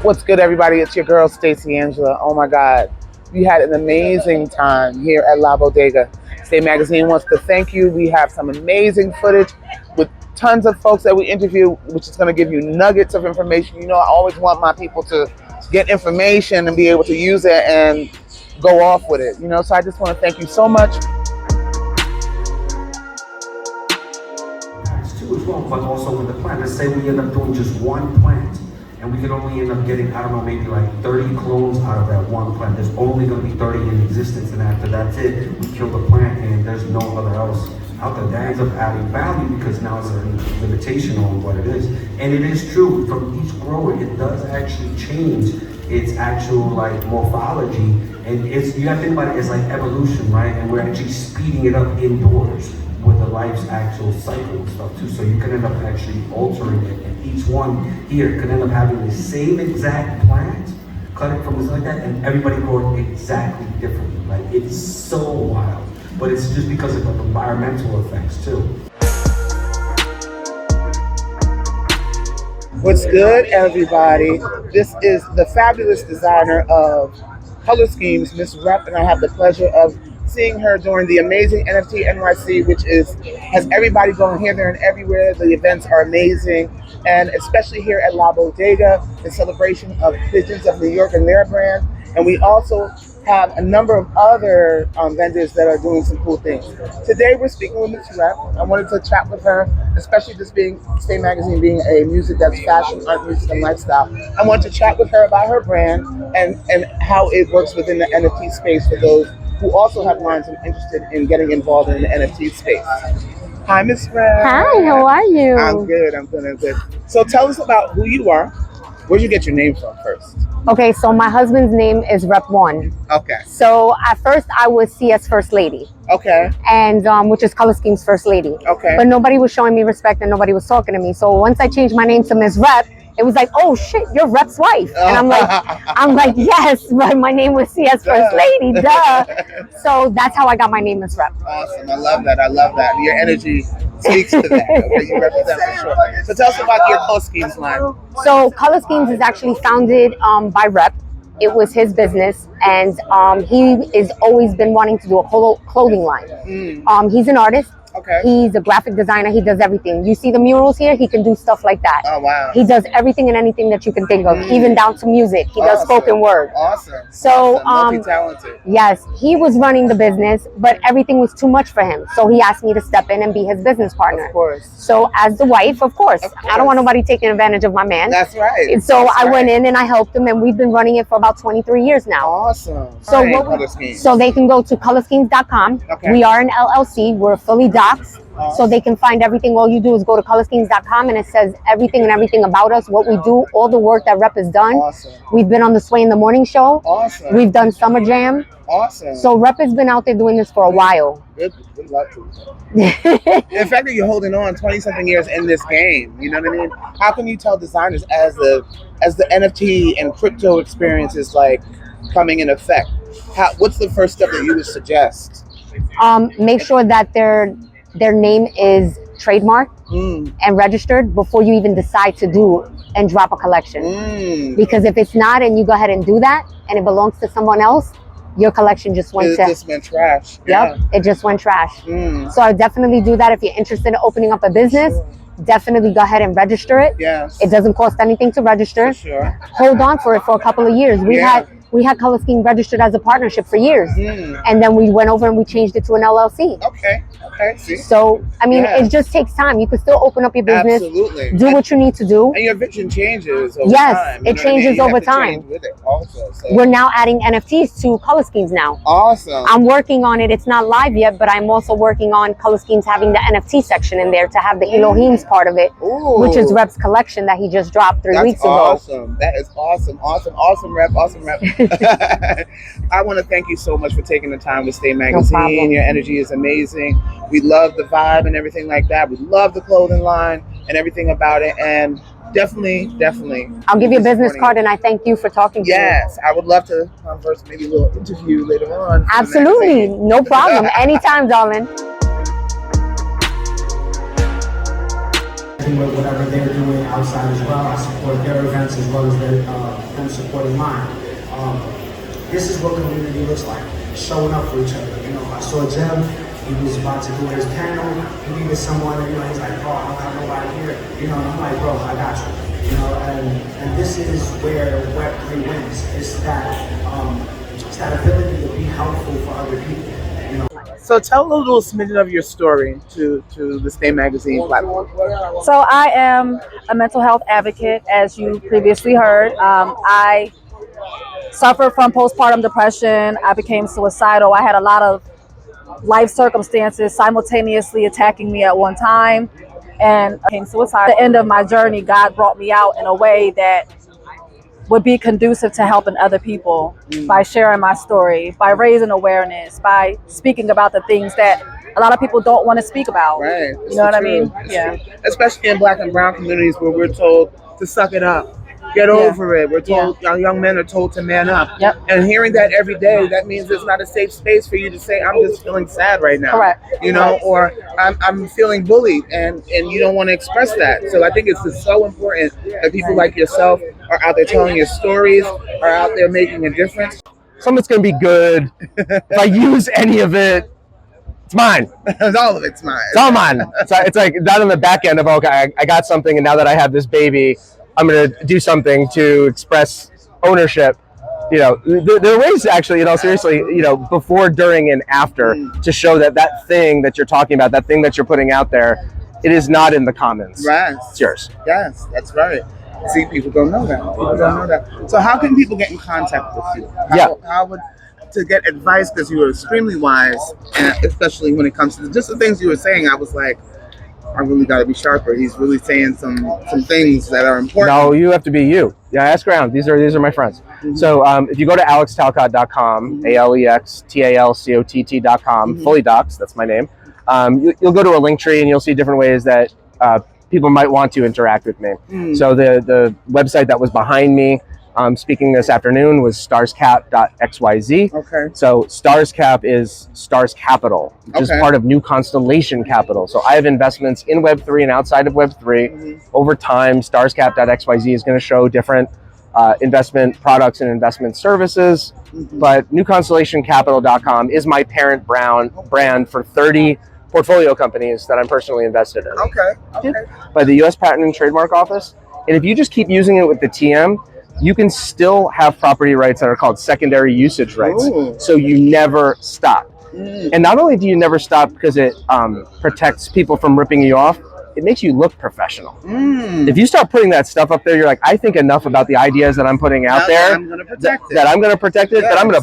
What's good, everybody? It's your girl, Stacey Angela. Oh my God. We had an amazing time here at La Bodega. Stay Magazine wants to thank you. We have some amazing footage with tons of folks that we interview, which is going to give you nuggets of information. You know, I always want my people to get information and be able to use it and go off with it. You know, so I just want to thank you so much. Too as well, but also with the plant. Let's say we end up doing just one plant, and we can only end up getting, I don't know, maybe like 30 clones out of that one plant. There's only going to be 30 in existence, and after that's it, we kill the plant, and there's no other else out there. That ends up adding value because now it's a limitation on what it is. And it is true, from each grower, it does actually change its actual like morphology, and it's, you have to think about it as like evolution, right? And we're actually speeding it up indoors with the life's actual cycle and stuff too. So you can end up actually altering it, and each one here can end up having the same exact plant, cut it from this like that, and everybody grow it exactly differently. Like, it's so wild, but it's just because of the environmental effects too. What's good, everybody? This is the fabulous designer of color schemes, Miss Rep, and I have the pleasure of seeing her during the amazing NFT NYC, which has everybody going here, there, and everywhere. The events are amazing, and especially here at La Bodega, in celebration of Pigeons of New York and their brand. And we also have a number of other vendors that are doing some cool things. Today we're speaking with Miss Rep. I wanted to chat with her, especially this being Stay Magazine being a music that's fashion, art, music, and lifestyle. I want to chat with her about her brand and how it works within the NFT space for those who also have minds and interested in getting involved in the NFT space. Hi, Miss Rep. Hi, how are you? I'm good. I'm good. So tell us about who you are. Where'd you get your name from first? Okay, so my husband's name is Rep One. Okay. So at first I was CS First Lady. Okay. And which is Color Schemes First Lady. Okay. But nobody was showing me respect and nobody was talking to me. So once I changed my name to Ms. Rep, it was like, oh shit, you're Rep's wife. And I'm like, yes, but my name was CS First Lady, duh. So that's how I got my name, Ms. Rep. Awesome. I love that. Your energy speaks to that. Okay, you represent for sure. So tell us about your Color Schemes line. So Color Schemes is actually founded by Rep. It was his business, and he has always been wanting to do a clothing line. He's an artist. Okay. He's a graphic designer. He does everything. You see the murals here? He can do stuff like that. Oh, wow. He does everything and anything that you can think of, even down to music. He does spoken word. Awesome. So, multi-talented. Yes, he was running the business, but everything was too much for him. So he asked me to step in and be his business partner. Of course. So as the wife, of course. I don't want nobody taking advantage of my man. That's right. And so I went in and I helped him, and we've been running it for about 23 years now. Awesome. So they can go to colorschemes.com. Okay. We are an LLC. We're fully doxed. So they can find everything. All you do is go to colorschemes.com, and it says everything about us, what we do, all the work that Rep has done. Awesome. We've been on the Sway in the Morning Show. Awesome. We've done Summer Jam. Awesome. So Rep has been out there doing this for a while. Good luck to you. The fact that you're holding on 20-something years in this game, you know what I mean? How can you tell designers as the NFT and crypto experience is like coming in effect? What's the first step that you would suggest? Make sure that their name is trademarked and registered before you even decide to do and drop a collection. Because if it's not, and you go ahead and do that, and it belongs to someone else, your collection just went trash. Yep, it just went trash. So I definitely do that. If you're interested in opening up a business, definitely go ahead and register it. Yes. It doesn't cost anything to register. For sure. Hold on for it for a couple of years. We had Color Scheme registered as a partnership for years. And then we went over and we changed it to an LLC. Okay. See? So, I mean, it just takes time. You can still open up your business. Absolutely. Do what you need to do. And your vision changes over time. Yes, it changes over time. Change with it also, so. We're now adding NFTs to Color Schemes now. Awesome. I'm working on it. It's not live yet, but I'm also working on Color Schemes having the NFT section in there to have the Elohim's part of it, which is Rep's collection that he just dropped 3 weeks ago. Awesome. That is awesome. Awesome, Rep. I want to thank you so much for taking the time with Stay Magazine. No problem. Your energy is amazing. We love the vibe and everything like that. We love the clothing line and everything about it. And definitely. I'll give you a business card, and I thank you for talking to me. Yes, I would love to converse, maybe a little interview later on. Absolutely. No problem. Anytime, darling. connecting with whatever they're doing outside as well. I support their events as well as them supporting mine. This is what community looks like, showing up for each other. You know, I saw Jim, he was about to do his panel, he needed someone, you know, he's like, bro, I don't have nobody here. You know, and I'm like, bro, I got you. You know, and this is where Web3 wins. It's that ability to be helpful for other people. You know. So tell a little smidgen of your story to the Stay Magazine platform. So I am a mental health advocate, as you previously heard. I suffered from postpartum depression. I became suicidal. I had a lot of life circumstances simultaneously attacking me at one time, and I became suicidal. At the end of my journey, God brought me out in a way that would be conducive to helping other people by sharing my story, by raising awareness, by speaking about the things that a lot of people don't want to speak about. Right. You know what I mean? Yeah. Especially in Black and brown communities where we're told to suck it up. Get over it. We're told, young men are told to man up. Yep. And hearing that every day, that means it's not a safe space for you to say, I'm just feeling sad right now. Correct. You know, or I'm feeling bullied, and you don't want to express that. So I think it's just so important that people like yourself are out there telling your stories, are out there making a difference. Some of it's going to be good. If I use any of it, it's mine. All of it's mine. It's all mine. It's like not on the back end of, okay, I got something, and now that I have this baby, I'm going to do something to express ownership. You know, there are ways actually, you know, seriously, you know, before, during, and after to show that that thing that you're talking about, that thing that you're putting out there, it is not in the commons. Right. It's yours. Yes, that's right. See, people don't know that. People don't know that. So how can people get in contact with you? How would, to get advice, because you were extremely wise, and especially when it comes to just the things you were saying, I was like, I really got to be sharper. He's really saying some things that are important. No, you have to be you. Yeah, ask around. These are my friends. So if you go to alextalcott.com, ALEXTALCOTT.com, fully docs, that's my name. You'll go to a link tree and you'll see different ways that people might want to interact with me. So the website that was behind me speaking this afternoon was starscap.xyz. Okay. So StarsCap is Stars Capital, which is part of New Constellation Capital. So I have investments in Web3 and outside of Web3. Over time, starscap.xyz is going to show different investment products and investment services. But newconstellationcapital.com is my parent brand for 30 portfolio companies that I'm personally invested in. Okay. By the U.S. Patent and Trademark Office. And if you just keep using it with the TM, you can still have property rights that are called secondary usage rights. So you never stop. And not only do you never stop because it protects people from ripping you off, it makes you look professional. If you start putting that stuff up there, you're like, I think enough about the ideas that I'm putting out there I'm gonna protect it. that I'm going to protect it, that I'm going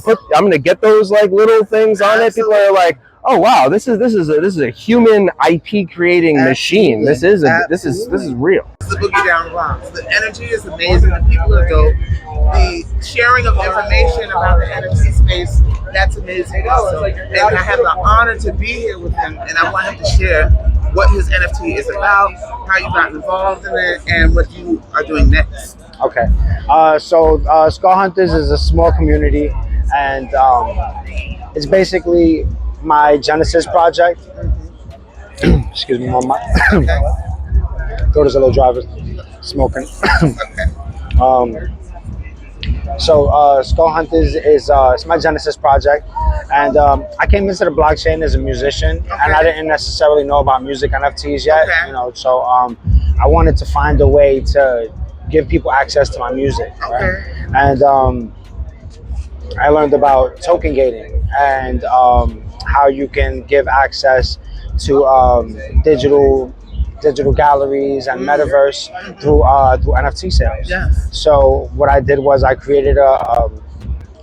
to get those like little things on it. People are like, oh wow, this is a human IP creating machine. This is real. The Boogie Down Box. The energy is amazing. The people are dope. The sharing of information about the NFT space, that's amazing also. And I have the honor to be here with him, and I want him to share what his NFT is about, how you got involved in it, and what you are doing next. Okay. So Skull Hunters is a small community, and it's basically my Genesis project. Excuse me, Mama. Daughter's a little driver, smoking. So Skull Hunters is it's my Genesis project, and I came into the blockchain as a musician, and I didn't necessarily know about music NFTs yet. You know, so I wanted to find a way to give people access to my music, right? And I learned about token gating and how you can give access to digital galleries and metaverse through NFT sales. So what I did was I created an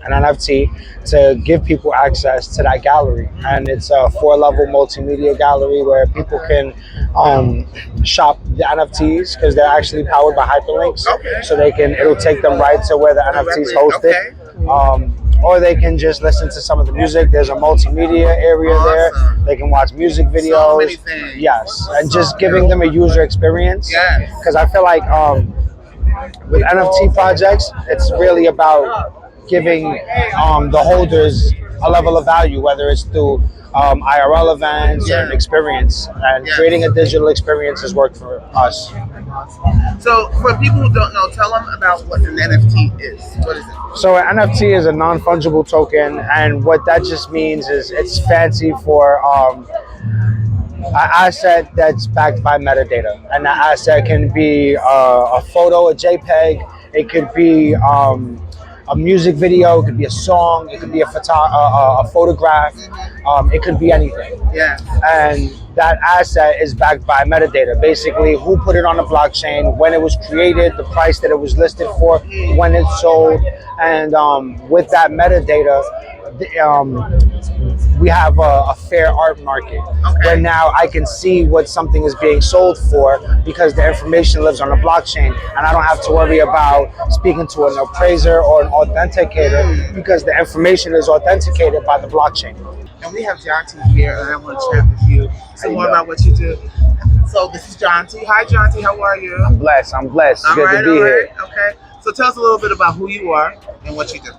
NFT to give people access to that gallery, and it's a 4-level multimedia gallery where people can shop the NFTs because they're actually powered by hyperlinks. So it'll take them right to where the NFTs hosted. Or they can just listen to some of the music. There's a multimedia area there. They can watch music videos. So many things. Yes, and just giving them a user experience. Because I feel like with NFT projects, it's really about giving the holders a level of value, whether it's through IRL events or an experience. And creating a digital experience has worked for us. So, for people who don't know, tell them about what an NFT is. What is it? So an NFT is a non-fungible token, and what that just means is it's fancy for an asset that's backed by metadata. And that asset can be a photo, a JPEG. It could be a music video. It could be a song. It could be a photograph. It could be anything. Yeah. And that asset is backed by metadata. Basically, who put it on the blockchain, when it was created, the price that it was listed for, when it sold, and with that metadata, we have a fair art market where now I can see what something is being sold for because the information lives on the blockchain, and I don't have to worry about speaking to an appraiser or an authenticator because the information is authenticated by the blockchain. And we have Jonty here, and I want to chat with you some more about what you do. So this is Jonty. Hi, Jonty. How are you? I'm blessed. It's good to be here. Okay. So tell us a little bit about who you are and what you do.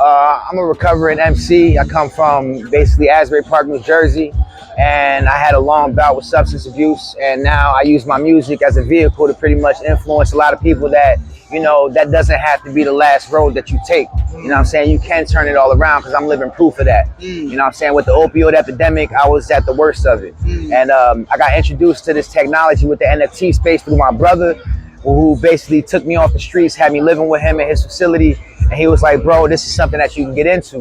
I'm a recovering MC. I come from basically Asbury Park, New Jersey, and I had a long bout with substance abuse, and now I use my music as a vehicle to pretty much influence a lot of people that, you know, that doesn't have to be the last road that you take. You know what I'm saying? You can turn it all around because I'm living proof of that. You know what I'm saying? With the opioid epidemic, I was at the worst of it. And I got introduced to this technology with the NFT space through my brother, who basically took me off the streets, had me living with him in his facility. And he was like, bro, this is something that you can get into.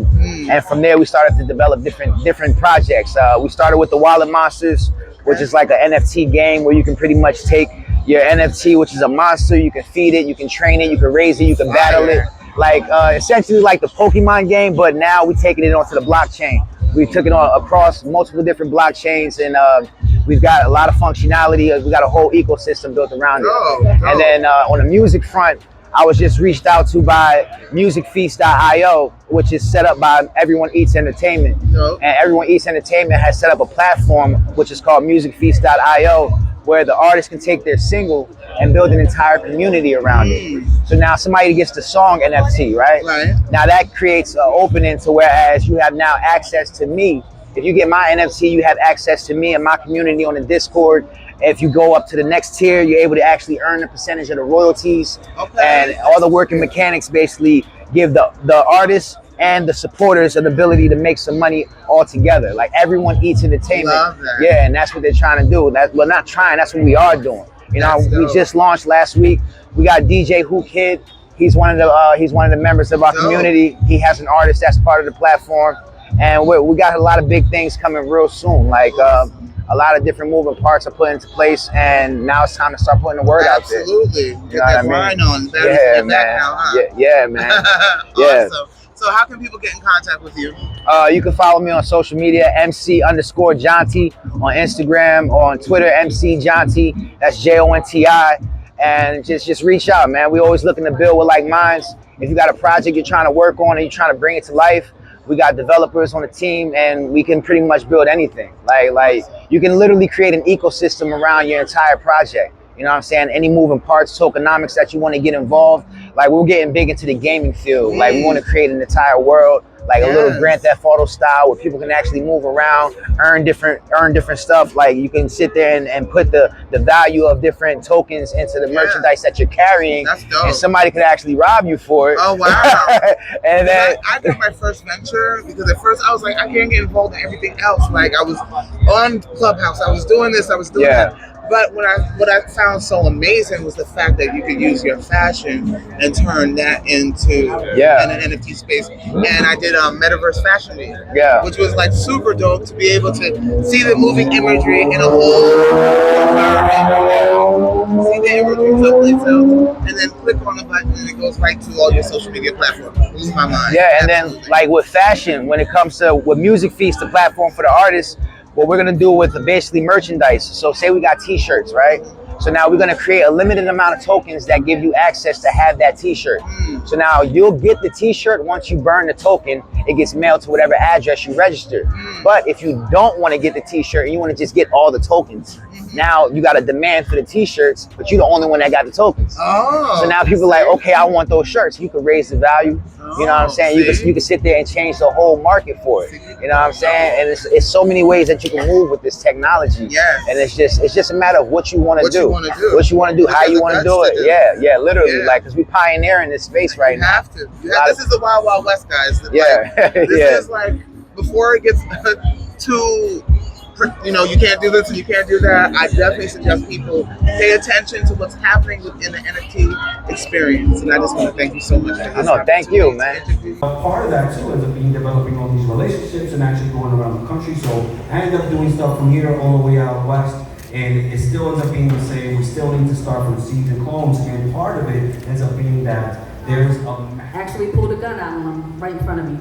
And from there, we started to develop different projects. We started with the Wallet Monsters, which is like an NFT game where you can pretty much take your NFT, which is a monster, you can feed it, you can train it, you can raise it, you can battle it. Like essentially like the Pokemon game, but now we're taking it onto the blockchain. We took it on across multiple different blockchains, and we've got a lot of functionality. We got a whole ecosystem built around it. And then on the music front, I was just reached out to by musicfeast.io, which is set up by Everyone Eats Entertainment. And Everyone Eats Entertainment has set up a platform which is called musicfeast.io, where the artists can take their single and build an entire community around it. So now somebody gets the song NFT, right? Now that creates an opening to whereas you have now access to me. If you get my NFT, you have access to me and my community on the Discord. If you go up to the next tier, you're able to actually earn a percentage of the royalties. And all the working mechanics basically give the artists and the supporters an ability to make some money all together. Like Everyone Eats Entertainment. Yeah, and that's what they're trying to do. Well, not trying, that's what we are doing. You know, we just launched last week. We got DJ Who Kid. He's one of the members of our community. He has an artist that's part of the platform. And we got a lot of big things coming real soon. Like a lot of different moving parts are put into place, and now it's time to start putting the word out there. Absolutely. Get that grind on. Yeah, man. Now, huh? Yeah, man. Yeah. Awesome. So how can people get in contact with you? You can follow me on social media, MC_Jonty on Instagram, or on Twitter, MC Jonty. That's JONTI. And just reach out, man. We always looking to build with like minds. If you got a project you're trying to work on and you're trying to bring it to life, we got developers on the team, and we can pretty much build anything. Like you can literally create an ecosystem around your entire project. You know what I'm saying? Any moving parts, tokenomics that you want to get involved. Like we're getting big into the gaming field. Like we want to create an entire world, like a little Grand Theft Auto style, where people can actually move around, earn different stuff. Like you can sit there and put the value of different tokens into the merchandise that you're carrying. That's dope. And somebody could actually rob you for it. Oh wow. And then I got my first venture because at first I was like, I can't get involved in everything else. Like I was on Clubhouse, I was doing this, I was doing that. But what I found so amazing was the fact that you could use your fashion and turn that into an NFT space. And I did a Metaverse Fashion Week, which was like super dope to be able to see the moving imagery in a whole environment, see the imagery someplace else, and then click on the button and it goes right to all your social media platforms. It blew my mind. Yeah, and then like with fashion, when it comes to with Music Feast, the platform for the artists, what we're gonna do with basically merchandise. So say we got t-shirts, right? So now we're gonna create a limited amount of tokens that give you access to have that t-shirt. So now you'll get the t-shirt once you burn the token, it gets mailed to whatever address you registered. But if you don't wanna get the t-shirt and you wanna just get all the tokens, now you got a demand for the t-shirts, but you're the only one that got the tokens. Oh, so now people are like, okay, I want those shirts. You can raise the value. You know what I'm saying? You can sit there and change the whole market for it. You know what I'm saying? And it's so many ways that you can move with this technology. Yes. And it's just a matter of what you want to do. What you want to do, how you want to do it. Yeah, literally. Like, because we pioneering this space right now. You have to. This is the Wild Wild West, guys. Yeah. This is like, before it gets too, you can't do this and you can't do that, I definitely suggest people pay attention to what's happening within the NFT experience. And I just want to thank you so much. I know, thank you, man. Part of that too ends up being developing all these relationships and actually going around the country. So I end up doing stuff from here all the way out west, and it still ends up being the same. We still need to start from seeds and clones, and part of it ends up being that there's actually pulled a gun out on him right in front of me.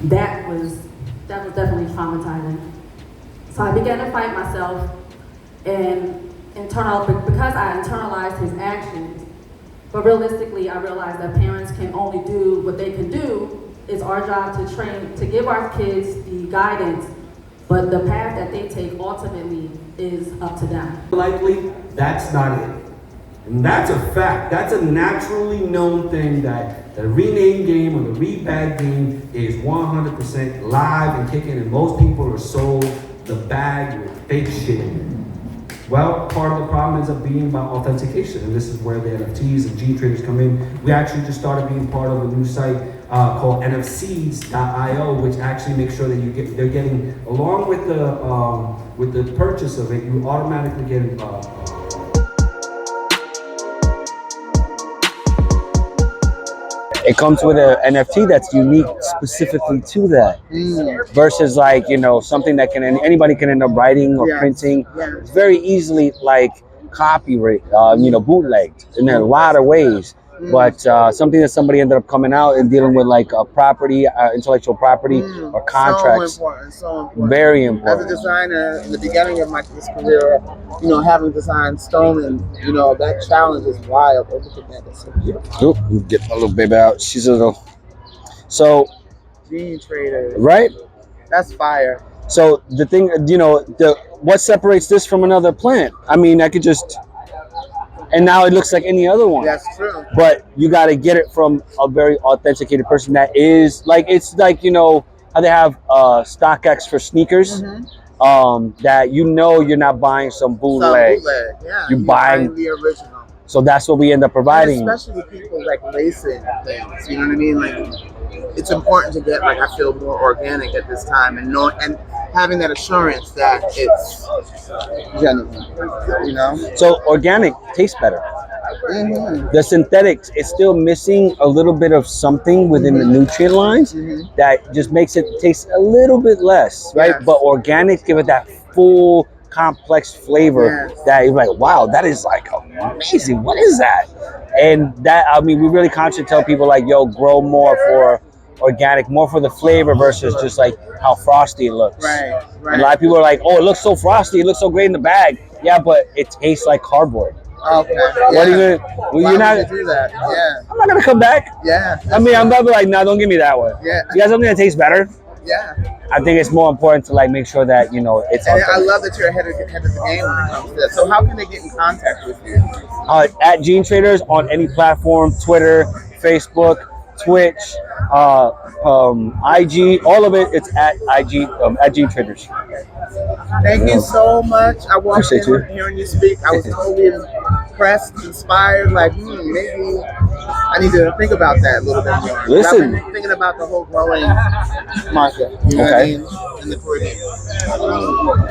That was definitely traumatizing. So I began to fight myself and because I internalized his actions. But realistically, I realized that parents can only do what they can do. It's our job to train, to give our kids the guidance, but the path that they take ultimately is up to them. Likely, that's not it. And that's a fact. That's a naturally known thing, that the rename game or the rebag game is 100% live and kicking, and most people are sold the bag with fake shit in it. Well, part of the problem ends up being about authentication, and this is where the NFTs and gene traders come in. We actually just started being part of a new site called nfseeds.io, which actually makes sure that they're getting, along with the purchase of it, you automatically get it comes with an NFT that's unique specifically to that, versus like, something that anybody can end up writing or printing. It's very easily like copyright, bootlegged in a lot of ways. But something that somebody ended up coming out and dealing with, like a property, intellectual property or contracts. So important. Very important. As a designer, in the beginning of my career, having designed stolen, that challenge is wild. Oop, get my little baby out. She's a little. So. Gene trader. Right. That's fire. So the thing, what separates this from another plant? I mean, I could just. And now it looks like any other one. That's true. But you got to get it from a very authenticated person that is like, it's like, how they have StockX for sneakers, that you're not buying some bootleg. Yeah. You're buying the original. So that's what we end up providing. And especially with people like racing things, you know what I mean? Like, it's important to get, like, I feel more organic at this time, and having that assurance that it's genuine, So organic tastes better. The synthetics, it's still missing a little bit of something within the nutrient lines that just makes it taste a little bit less, right? Yes. But organic give it that full complex flavor that you're like, wow, that is like amazing. What is that? And that, we really constantly tell people like, yo, grow more for organic, more for the flavor versus just like how frosty it looks. Right. And a lot of people are like, oh, it looks so frosty, it looks so great in the bag. Yeah, but it tastes like cardboard. Okay. What are you gonna? Well, you're not. Do that? Yeah. I'm not gonna come back. Yeah. I'm about to be like, nah, don't give me that one. Yeah. You got something that tastes better? Yeah. I think it's more important to like make sure that it's. And I love that you're ahead of the game when it comes to that. So how can they get in contact with you? At Gene Traders on any platform: Twitter, Facebook, Twitch, IG, all of it. It's at IG at Gene Traders. Thank you so much. I walked in hearing you speak. I was totally impressed, inspired. Like, maybe I need to think about that a little bit more. Listen, I've been thinking about the whole growing market. You know what I mean? In the Caribbean.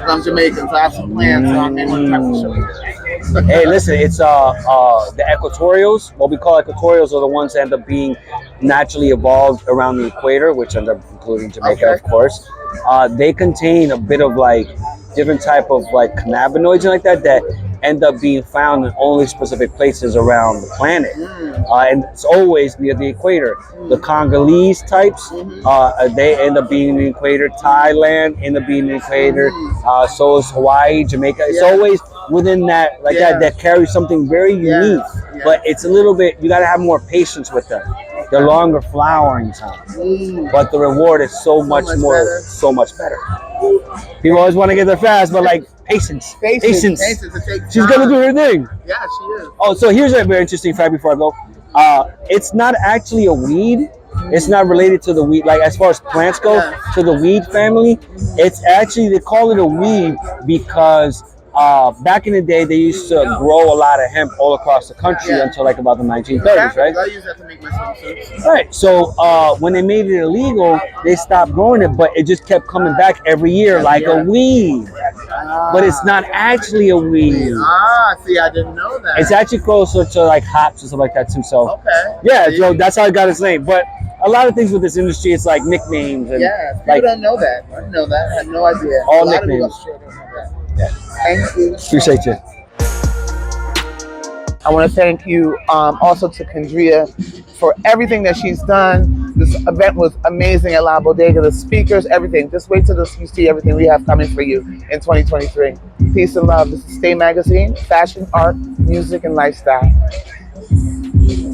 I'm Jamaican, so I have some plans on any type of show. Hey, listen, it's the equatorials. What we call equatorials are the ones that end up being naturally evolved around the equator, which end up including Jamaica, of course. They contain a bit of like different type of like cannabinoids and like that end up being found in only specific places around the planet. And it's always near the equator. The Congolese types, they end up being in the equator. Thailand end up being in the equator. So is Hawaii, Jamaica. It's always within that, like that carries something very unique. But it's a little bit, you got to have more patience with them. They're longer flowering times, but the reward is so much better. People always want to get there fast, but like patience. She's gonna do her thing. Yeah, she is. Oh, so here's a very interesting fact before I go. It's not actually a weed. It's not related to the weed, like as far as plants go, to the weed family. It's actually, they call it a weed because back in the day, they used to grow a lot of hemp all across the country until like about the 1930s, right? I use that to make my swimsuits. Right. So when they made it illegal, they stopped growing it, but it just kept coming back every year like a weed. But it's not actually a weed. See, I didn't know that. It's actually closer to like hops and stuff like that too. So yeah, so that's how it got its name. But a lot of things with this industry, it's like nicknames and people don't know that. I didn't know that. I had no idea. All nicknames. Thank you. Appreciate you. I want to thank you also to Kendria for everything that she's done. This event was amazing at La Bodega, the speakers, everything. Just wait till you see everything we have coming for you in 2023. Peace and love. This is Stay Magazine, fashion, art, music, and lifestyle.